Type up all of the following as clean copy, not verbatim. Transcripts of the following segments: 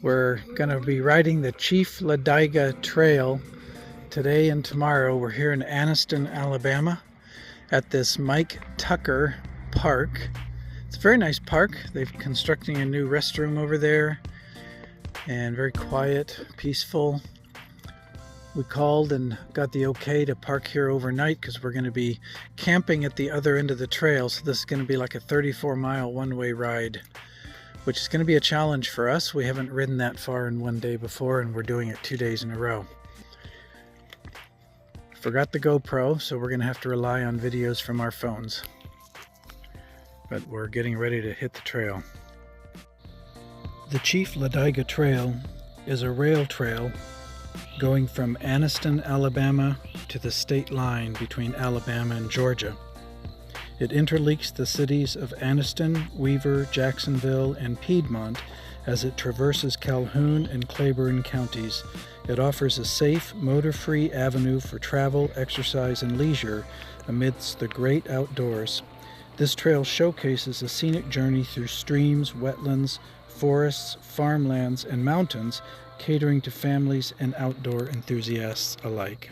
We're going to be riding the Chief Ladiga Trail today and tomorrow. We're here in Anniston, Alabama at this Mike Tucker Park. It's a very nice park. They've constructing a new restroom over there and very quiet, peaceful. We called and got the okay to park here overnight because we're going to be camping at the other end of the trail. So this is going to be like a 34-mile one-way ride, which is going to be a challenge for us. We haven't ridden that far in one day before, and we're doing it 2 days in a row. Forgot the GoPro, so we're going to have to rely on videos from our phones. But we're getting ready to hit the trail. The Chief Ladiga Trail is a rail trail going from Anniston, Alabama to the state line between Alabama and Georgia. It interlinks the cities of Anniston, Weaver, Jacksonville, and Piedmont as it traverses Calhoun and Claiborne counties. It offers a safe, motor-free avenue for travel, exercise, and leisure amidst the great outdoors. This trail showcases a scenic journey through streams, wetlands, forests, farmlands, and mountains, catering to families and outdoor enthusiasts alike.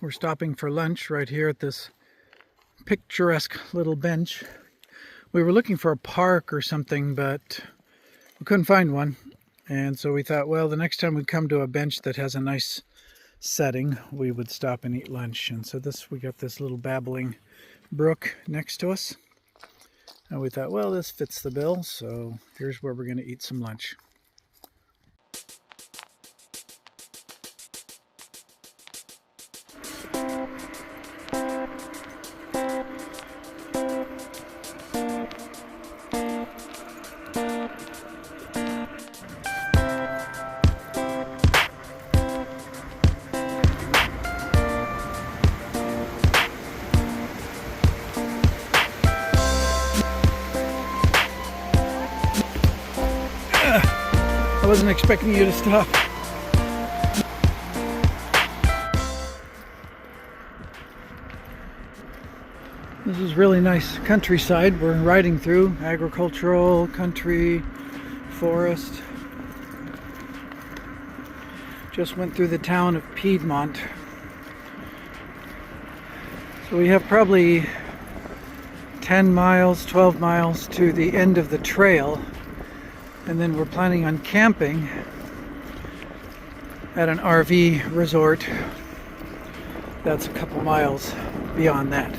We're stopping for lunch right here at this picturesque little bench. We were looking for a park or something, but we couldn't find one. And so we thought, well, the next time we come to a bench that has a nice setting, we would stop and eat lunch. And so we got this little babbling brook next to us. And we thought, well, this fits the bill, so here's where we're going to eat some lunch. I wasn't expecting you to stop. This is really nice countryside we're riding through. Agricultural, country, forest. Just went through the town of Piedmont. So we have probably 10 miles, 12 miles to the end of the trail. And then we're planning on camping at an RV resort that's a couple miles beyond that.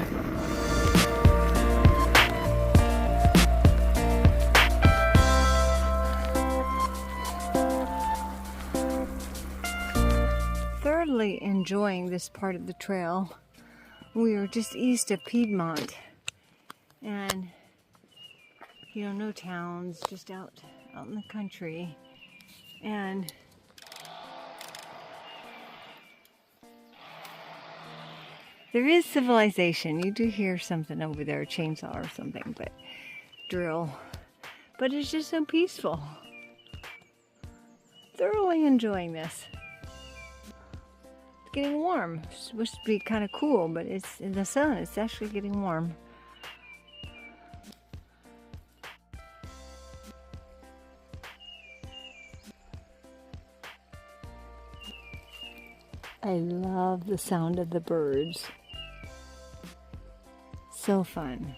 Thoroughly enjoying this part of the trail. We are just east of Piedmont, and no towns, just out in the country. And there is civilization. You do hear something over there, a chainsaw or something, but drill. But it's just so peaceful. Thoroughly enjoying this. It's getting warm. It's supposed to be kind of cool, but it's in the sun. It's actually getting warm. I love the sound of the birds. So fun.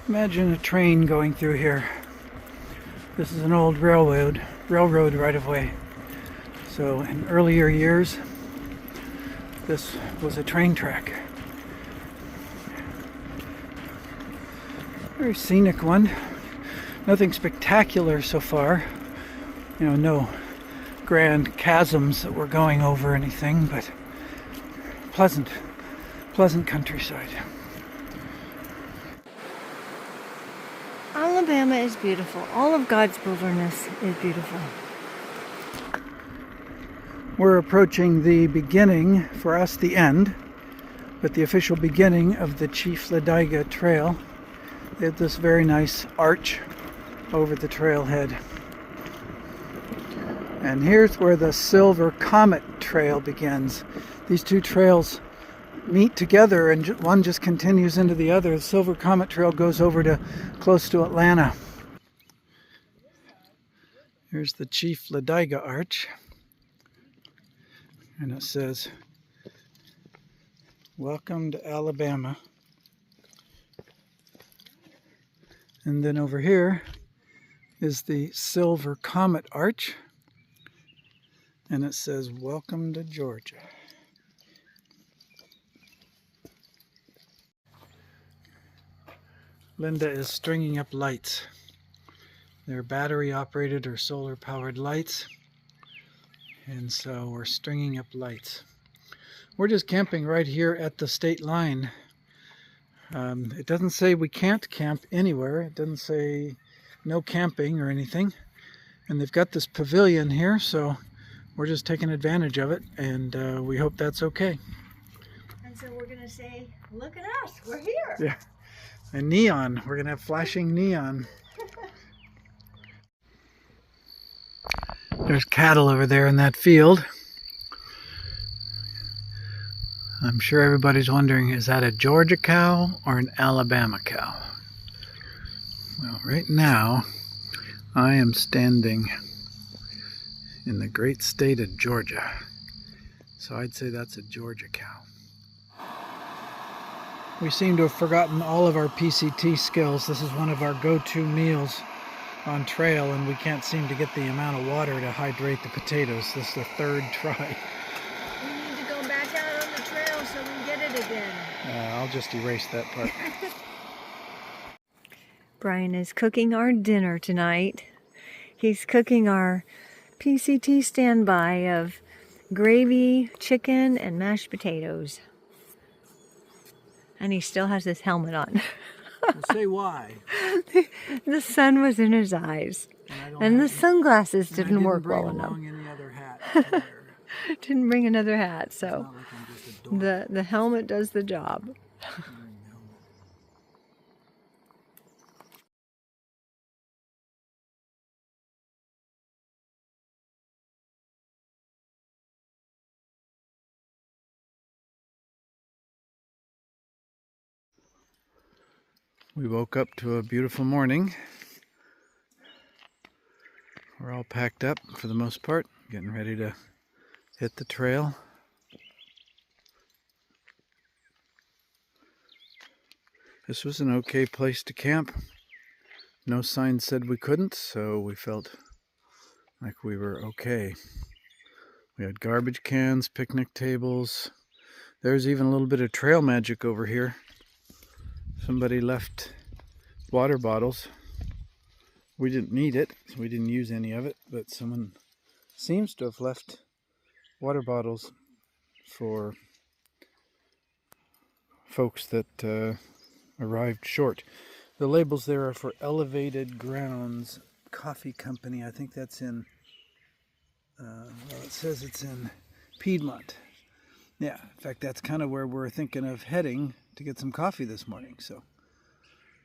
Imagine a train going through here. This is an old railroad right of way. So in earlier years, this was a train track. Very scenic one. Nothing spectacular so far. No grand chasms that we're going over or anything, but pleasant countryside. Alabama is beautiful. All of God's wilderness is beautiful. We're approaching the beginning, for us the end, but the official beginning of the Chief Ladiga Trail. They have this very nice arch over the trailhead. And here's where the Silver Comet Trail begins. These two trails meet together and one just continues into the other. The Silver Comet Trail goes over to close to Atlanta. Here's the Chief Ladiga Arch. And it says, "Welcome to Alabama." And then over here is the Silver Comet Arch. And it says, "Welcome to Georgia." Linda is stringing up lights. They're battery operated or solar powered lights. And so we're stringing up lights. We're just camping right here at the state line. It doesn't say we can't camp anywhere. It doesn't say no camping or anything. And they've got this pavilion here, so we're just taking advantage of it, and we hope that's okay. And so we're going to say, look at us, we're here. Yeah, and neon. We're going to have flashing neon. There's cattle over there in that field. I'm sure everybody's wondering, is that a Georgia cow or an Alabama cow? Well, right now, I am standing in the great state of Georgia. So I'd say that's a Georgia cow. We seem to have forgotten all of our PCT skills. This is one of our go-to meals on trail, and we can't seem to get the amount of water to hydrate the potatoes. This is the third try. We need to go back out on the trail so we get it again. I'll just erase that part. Brian is cooking our dinner tonight. He's cooking our PCT standby of gravy, chicken, and mashed potatoes. And he still has his helmet on. Well, say why. The sun was in his eyes. And the sunglasses didn't work well enough. Any other hat. Didn't bring another hat, so the helmet does the job. We woke up to a beautiful morning. We're all packed up for the most part, getting ready to hit the trail. This was an okay place to camp. No sign said we couldn't, so we felt like we were okay. We had garbage cans, picnic tables. There's even a little bit of trail magic over here. Somebody left water bottles. We didn't need it, so we didn't use any of it, but someone seems to have left water bottles for folks that arrived short. The labels there are for Elevated Grounds Coffee Company. I think that's in, well, it says it's in Piedmont. Yeah, in fact, that's kind of where we're thinking of heading to get some coffee this morning. So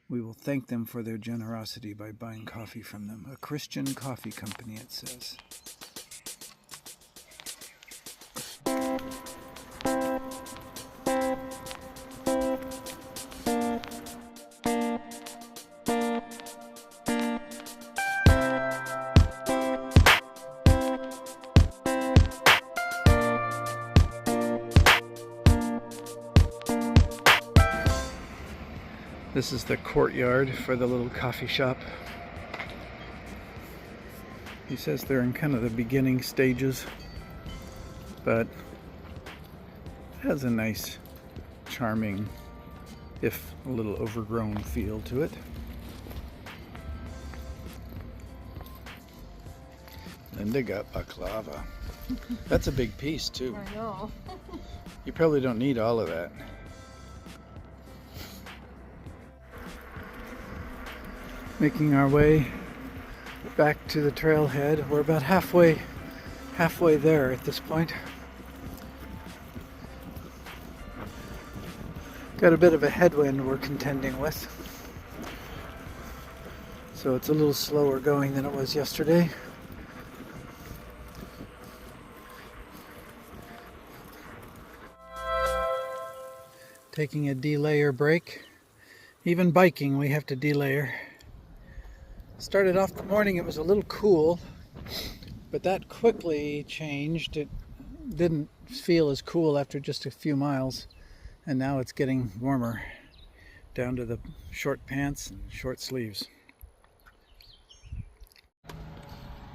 we will thank them for their generosity by buying coffee from them. A Christian coffee company, it says. This is the courtyard for the little coffee shop. He says they're in kind of the beginning stages, but it has a nice, charming, if a little overgrown feel to it. Linda got baklava. That's a big piece too. I know. You probably don't need all of that. Making our way back to the trailhead. We're about halfway there at this point. Got a bit of a headwind we're contending with, so it's a little slower going than it was yesterday. Taking a delayer break. Even biking we have to delayer. Started off the morning, it was a little cool, but that quickly changed. It didn't feel as cool after just a few miles, and now it's getting warmer down to the short pants and short sleeves.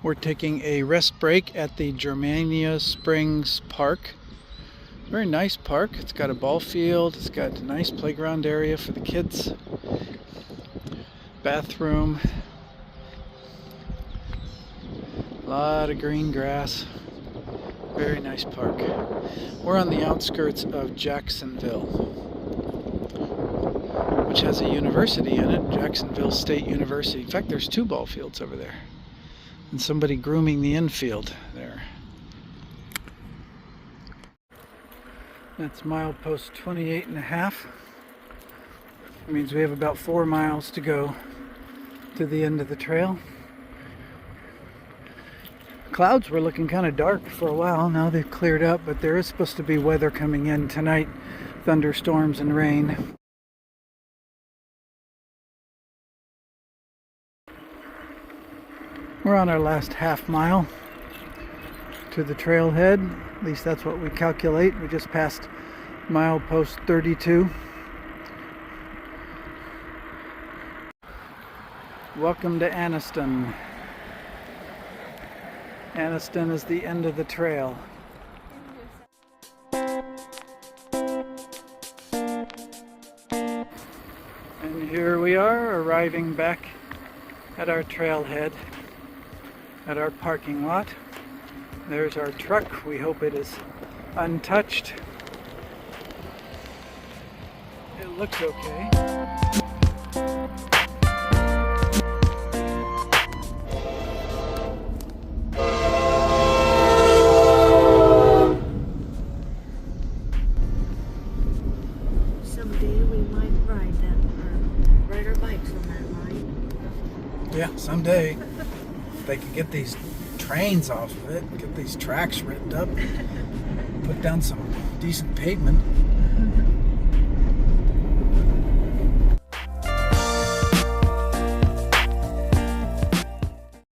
We're taking a rest break at the Germania Springs Park. Very nice park. It's got a ball field, it's got a nice playground area for the kids, bathroom, a lot of green grass. Very nice park. We're on the outskirts of Jacksonville, which has a university in it, Jacksonville State University. In fact, there's 2 ball fields over there, and somebody grooming the infield there. That's milepost 28.5. It means we have about 4 miles to go to the end of the trail. Clouds were looking kind of dark for a while. Now they've cleared up, but there is supposed to be weather coming in tonight. Thunderstorms and rain. We're on our last half mile to the trailhead. At least that's what we calculate. We just passed milepost 32. Welcome to Anniston. Anniston is the end of the trail. And here we are, arriving back at our trailhead, at our parking lot. There's our truck. We hope it is untouched. It looks okay. Someday we might ride that, or ride our bikes on that line. Yeah, someday. If they could get these trains off of it, get these tracks ripped up, put down some decent pavement.